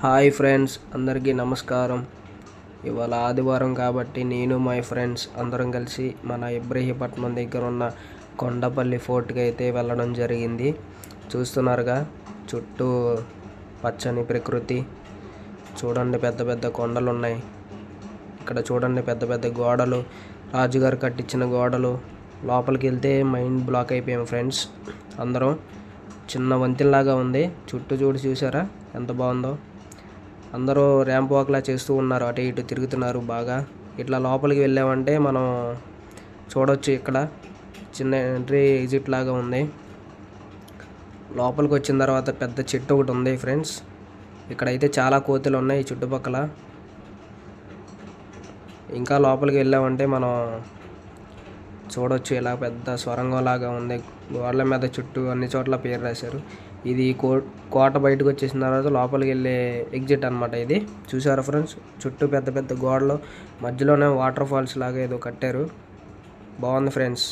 Hi friends, అందరికీ నమస్కారం. ఇవాళ ఆదివారం కాబట్టి నేను మై ఫ్రెండ్స్ అందరం కలిసి మన ఇబ్రహీపట్నం దగ్గర ఉన్న కొండపల్లి ఫోర్ట్కి అయితే వెళ్ళడం జరిగింది. చూస్తున్నారుగా, చుట్టూ పచ్చని ప్రకృతి. చూడండి, పెద్ద పెద్ద కొండలు ఉన్నాయి. ఇక్కడ చూడండి, పెద్ద పెద్ద గోడలు, రాజుగారు కట్టించిన గోడలు. లోపలికి వెళ్తే మైండ్ బ్లాక్ అయిపోయాం ఫ్రెండ్స్. అందరం చిన్న వంతెనలాగా ఉంది. చుట్టూ చూసారా ఎంత బాగుందో. అందరూ ర్యాంప్ వాక్లా చేస్తూ ఉన్నారు, అటు ఇటు తిరుగుతున్నారు బాగా. ఇట్లా లోపలికి వెళ్ళామంటే మనం చూడవచ్చు. ఇక్కడ చిన్న ఎంట్రీ ఎగ్జిట్ లాగా ఉంది. లోపలికి వచ్చిన తర్వాత పెద్ద చెట్టు ఒకటి ఉంది ఫ్రెండ్స్. ఇక్కడైతే చాలా కోతులు ఉన్నాయి ఈ చుట్టుపక్కల. ఇంకా లోపలికి వెళ్ళామంటే మనం చూడవచ్చు, ఇలా పెద్ద సొరంగం లాగా ఉంది. గోడల మీద చుట్టూ అన్ని చోట్ల పేరు రాశారు. ఇది కోట బయటకు వచ్చేసిన తర్వాత లోపలికి వెళ్ళే ఎగ్జిట్ అనమాట. ఇది చూసారా ఫ్రెండ్స్, చుట్టూ పెద్ద పెద్ద గోడలు, మధ్యలోనే వాటర్ ఫాల్స్ లాగా ఏదో కట్టారు. బాగుంది ఫ్రెండ్స్.